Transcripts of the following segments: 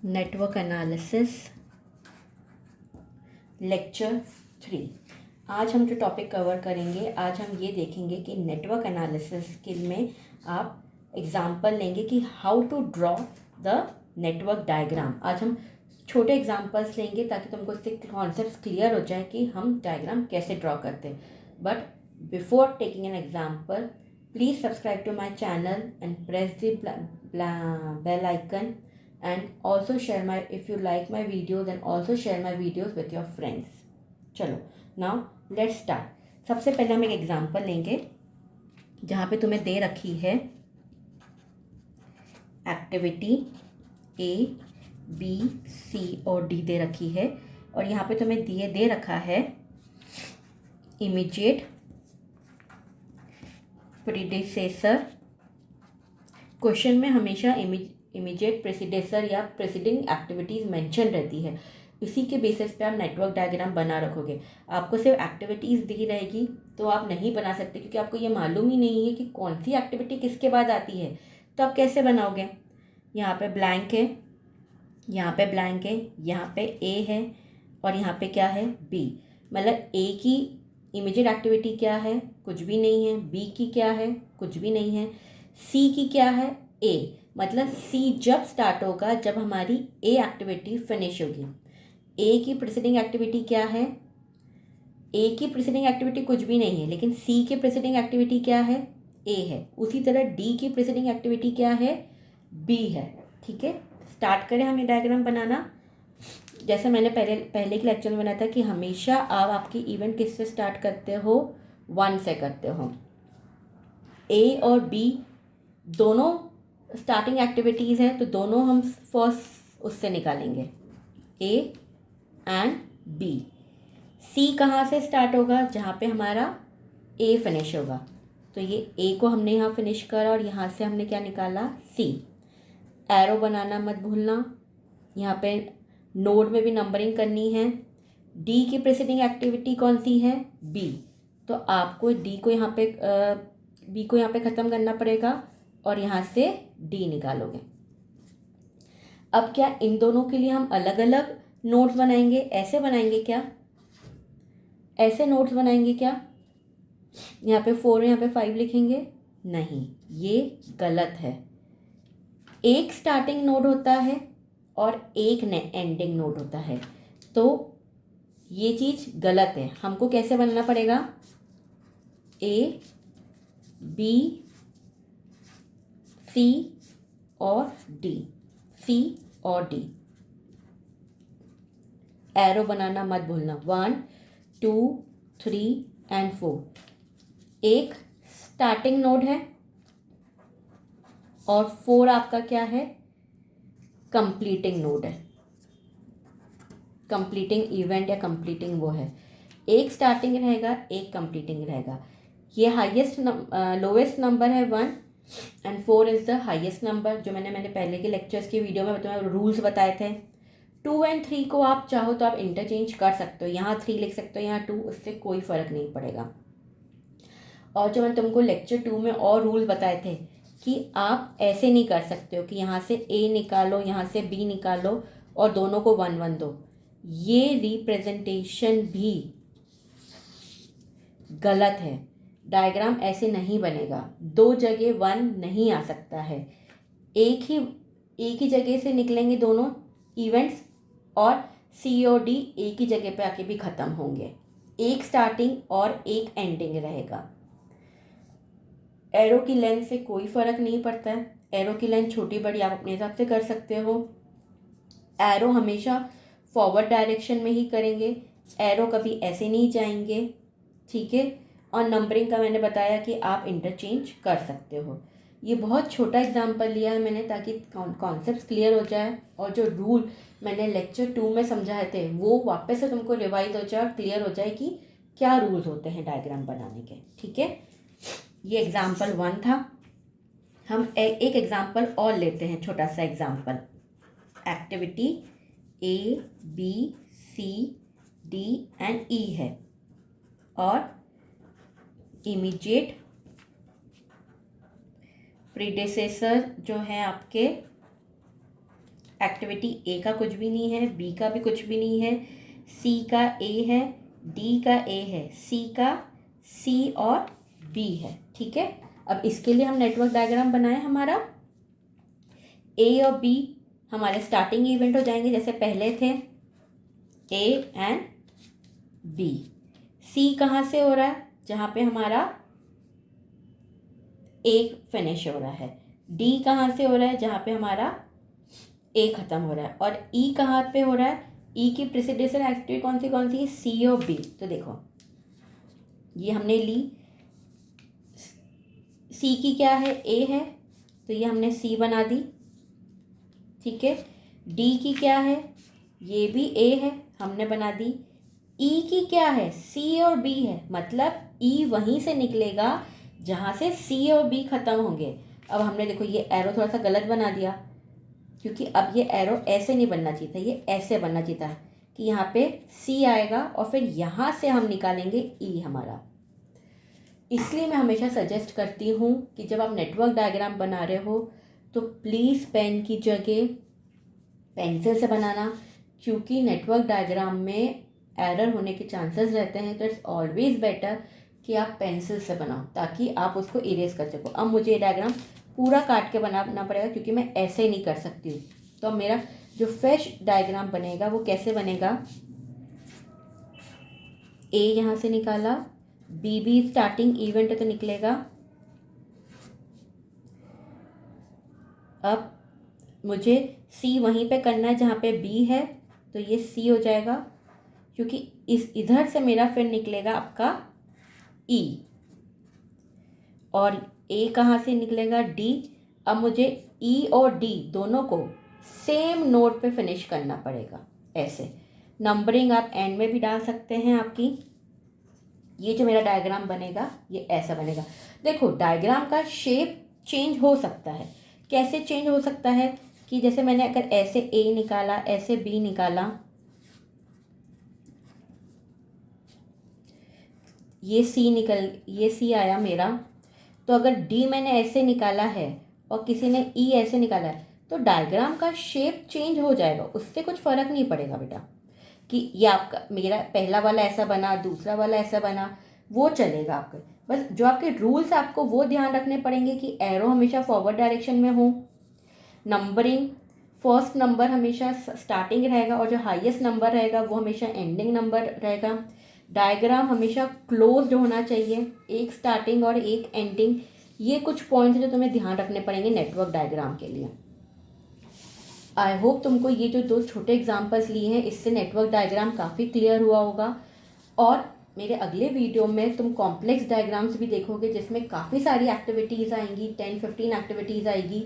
Network analysis lecture 3। आज हम जो टॉपिक कवर करेंगे, आज हम ये देखेंगे कि नेटवर्क एनालिसिस स्किल में आप एग्जांपल लेंगे कि how to draw the network diagram. आज हम छोटे एग्जांपल्स लेंगे ताकि तुमको इससे कॉन्सेप्ट्स क्लियर हो जाए कि हम डायग्राम कैसे ड्रॉ करते हैं। But before taking an example, please subscribe to my channel and press the bell icon and also share my, if you like my videos, and also share my videos with your friends। चलो now let's start। सबसे पहले हम एक example लेंगे जहाँ पे तुम्हें दे रखी है एक्टिविटी A, B, C और D दे रखी है, और यहाँ पे तुम्हें दे रखा है इमीडिएट प्रीडिसेसर। क्वेश्चन में हमेशा इमीडिएट प्रेसिडेसर या प्रेसिडिंग एक्टिविटीज़ मेंशन रहती है। इसी के बेसिस पे आप नेटवर्क डायग्राम बना रखोगे। आपको सिर्फ एक्टिविटीज़ दी रहेगी तो आप नहीं बना सकते, क्योंकि आपको ये मालूम ही नहीं है कि कौन सी एक्टिविटी किसके बाद आती है। तो आप कैसे बनाओगे? यहाँ पे ब्लैंक है, यहाँ पे ब्लैंक है, यहाँ पे ए है और यहाँ पे क्या है? बी। मतलब ए की इमीडिएट एक्टिविटी क्या है? कुछ भी नहीं है। बी की क्या है? कुछ भी नहीं है। सी की क्या है? ए। मतलब सी जब स्टार्ट होगा जब हमारी ए एक्टिविटी फिनिश होगी। ए की प्रीसीडिंग एक्टिविटी क्या है? ए की प्रीसीडिंग एक्टिविटी कुछ भी नहीं है, लेकिन सी की प्रीसीडिंग एक्टिविटी क्या है? ए है। उसी तरह डी की प्रीसीडिंग एक्टिविटी क्या है? बी है। ठीक है, स्टार्ट करें हम ये डायग्राम बनाना। जैसे मैंने पहले के लेक्चर में बनाया था कि हमेशा आप आपकी इवेंट किससे स्टार्ट करते हो? 1 से करते हो। ए और बी दोनों स्टार्टिंग एक्टिविटीज़ है, तो दोनों हम फर्स्ट उससे निकालेंगे, ए एंड बी। सी कहाँ से स्टार्ट होगा? जहाँ पे हमारा ए फिनिश होगा। तो ये ए को हमने यहाँ फिनिश करा और यहाँ से हमने क्या निकाला? सी। एरो बनाना मत भूलना। यहाँ पे नोड में भी नंबरिंग करनी है। डी की प्रीसीडिंग एक्टिविटी कौन सी है? बी। तो आपको डी को यहाँ पे बी को यहाँ पे ख़त्म करना पड़ेगा और यहाँ से डी निकालोगे। अब क्या इन दोनों के लिए हम अलग अलग नोट्स बनाएंगे? ऐसे बनाएंगे क्या? ऐसे नोट्स बनाएंगे क्या? यहाँ पे 4 यहाँ पे 5 लिखेंगे? नहीं, ये गलत है। एक स्टार्टिंग नोड होता है और एक एंडिंग नोड होता है, तो ये चीज़ गलत है। हमको कैसे बनना पड़ेगा? ए, बी, सी और डी। सी और डी। एरो बनाना मत भूलना। 1, 2, 3 एंड 4। एक स्टार्टिंग नोड है और 4 आपका क्या है? कंप्लीटिंग नोड है। कंप्लीटिंग इवेंट या कंप्लीटिंग वो है। एक स्टार्टिंग रहेगा, एक कंप्लीटिंग रहेगा। ये हाईएस्ट लोवेस्ट नंबर है 1 and 4 is the highest number, जो मैंने पहले के लेक्चर्स की वीडियो में तुम्हें रूल्स बताए थे। 2 एंड 3 को आप चाहो तो आप इंटरचेंज कर सकते हो, यहाँ 3 लिख सकते हो, यहाँ 2, उससे कोई फ़र्क नहीं पड़ेगा। और जो मैंने तुमको लेक्चर 2 में और रूल बताए थे कि आप ऐसे नहीं कर सकते हो कि यहाँ से ए निकालो, यहाँ से बी निकालो और दोनों को 1 1 दो। ये रिप्रेजेंटेशन भी गलत है। डायग्राम ऐसे नहीं बनेगा। 2 जगह 1 नहीं आ सकता है। एक ही जगह से निकलेंगे दोनों इवेंट्स, और सी और डी एक ही जगह पे आके भी ख़त्म होंगे। एक स्टार्टिंग और एक एंडिंग रहेगा। एरो की लेंथ से कोई फ़र्क नहीं पड़ता है। एरो की लेंथ छोटी बड़ी आप अपने हिसाब से कर सकते हो। एरो हमेशा फॉरवर्ड डायरेक्शन में ही करेंगे, एरो कभी ऐसे नहीं जाएंगे। ठीक है, और नंबरिंग का मैंने बताया कि आप इंटरचेंज कर सकते हो। ये बहुत छोटा एग्जांपल लिया है मैंने ताकि कॉन्सेप्ट्स क्लियर हो जाए, और जो रूल मैंने लेक्चर 2 में समझाए थे वो वापस से तुमको रिवाइज हो जाए और क्लियर हो जाए कि क्या रूल्स होते हैं डायग्राम बनाने के। ठीक है, ये एग्जांपल 1 था। हम एक एग्जांपल और लेते हैं, छोटा सा example. Activity A, B, C, D and E है, और इमीडिएट प्रीडेसेसर जो है आपके एक्टिविटी ए का कुछ भी नहीं है, बी का भी कुछ भी नहीं है, सी का ए है, डी का ए है, सी का सी और बी है। ठीक है, अब इसके लिए हम नेटवर्क डायग्राम बनाए। हमारा ए और बी हमारे स्टार्टिंग इवेंट हो जाएंगे जैसे पहले थे, ए एंड बी। सी कहाँ से हो रहा है, जहाँ पे हमारा ए फिनिश हो रहा है। डी कहाँ से हो रहा है, जहाँ पे हमारा ए ख़त्म हो रहा है। और ई कहाँ पे हो रहा है, ई की प्रेसिडेंशियल एक्टिविटी कौन सी है, सी और बी। तो देखो ये हमने ली, सी की क्या है, ए है, तो ये हमने सी बना दी। ठीक है, डी की क्या है, ये भी ए है, हमने बना दी। ई की क्या है, सी और बी है, मतलब ई वहीं से निकलेगा जहाँ से सी और बी ख़त्म होंगे। अब हमने देखो ये एरो थोड़ा सा गलत बना दिया, क्योंकि अब ये एरो ऐसे नहीं बनना चाहिए था, ये ऐसे बनना चाहिए था कि यहाँ पे सी आएगा और फिर यहाँ से हम निकालेंगे ई हमारा। इसलिए मैं हमेशा सजेस्ट करती हूँ कि जब आप नेटवर्क डायग्राम बना रहे हो तो प्लीज़ पेन की जगह पेंसिल से बनाना, क्योंकि नेटवर्क डायग्राम में एरर होने के चांसेस रहते हैं। तो इट्स ऑलवेज़ बेटर कि आप पेंसिल से बनाओ ताकि आप उसको इरेज कर सको। अब मुझे ये डायग्राम पूरा काट के बनाना पड़ेगा क्योंकि मैं ऐसे नहीं कर सकती हूँ। तो अब मेरा जो फ्रेश डायग्राम बनेगा वो कैसे बनेगा, ए यहाँ से निकाला, बी भी स्टार्टिंग इवेंट है तो निकलेगा। अब मुझे सी वहीं पे करना है जहाँ पे बी है, तो ये सी हो जाएगा, क्योंकि इस इधर से मेरा फिर निकलेगा आपका ई, और ए कहाँ से निकलेगा, डी। अब मुझे ई और डी दोनों को सेम नोट पे फिनिश करना पड़ेगा। ऐसे नंबरिंग आप एंड में भी डाल सकते हैं आपकी। ये जो मेरा डायग्राम बनेगा ये ऐसा बनेगा। देखो डायग्राम का शेप चेंज हो सकता है। कैसे चेंज हो सकता है कि जैसे मैंने अगर ऐसे ए निकाला, ऐसे बी निकाला, ये सी आया मेरा। तो अगर डी मैंने ऐसे निकाला है और किसी ने ई ऐसे निकाला है तो डायग्राम का शेप चेंज हो जाएगा, उससे कुछ फ़र्क नहीं पड़ेगा बेटा कि ये आपका मेरा पहला वाला ऐसा बना, दूसरा वाला ऐसा बना, वो चलेगा आपके। बस जो आपके रूल्स आपको वो ध्यान रखने पड़ेंगे कि एरो हमेशा फॉरवर्ड डायरेक्शन में हो, नंबरिंग फर्स्ट नंबर हमेशा स्टार्टिंग रहेगा और जो हाईएस्ट नंबर रहेगा वो हमेशा एंडिंग नंबर रहेगा। डायग्राम हमेशा क्लोज्ड होना चाहिए, एक स्टार्टिंग और एक एंडिंग। ये कुछ पॉइंट्स जो तुम्हें ध्यान रखने पड़ेंगे नेटवर्क डायग्राम के लिए। आई होप तुमको ये जो दो छोटे एग्जांपल्स लिए हैं इससे नेटवर्क डायग्राम काफ़ी क्लियर हुआ होगा। और मेरे अगले वीडियो में तुम कॉम्प्लेक्स डायग्राम्स भी देखोगे जिसमें काफ़ी सारी एक्टिविटीज़ आएंगी, 10-15 एक्टिविटीज़ आएगी।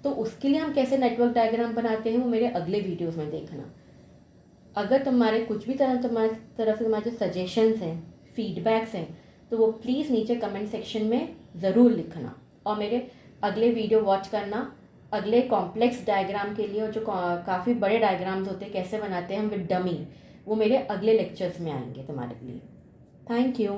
तो उसके लिए हम कैसे नेटवर्क डायग्राम बनाते हैं वो मेरे अगले वीडियोज़ में देखना। अगर तुम्हारे कुछ भी तुम्हारी तरफ से तुम्हारे जो सजेशंस हैं, फीडबैक्स हैं, तो वो प्लीज़ नीचे कमेंट सेक्शन में ज़रूर लिखना। और मेरे अगले वीडियो वॉच करना अगले कॉम्प्लेक्स डायग्राम के लिए, और जो काफ़ी बड़े डायग्राम्स होते हैं कैसे बनाते हैं हम विद डमी, वो मेरे अगले लेक्चर्स में आएंगे तुम्हारे लिए। Thank you.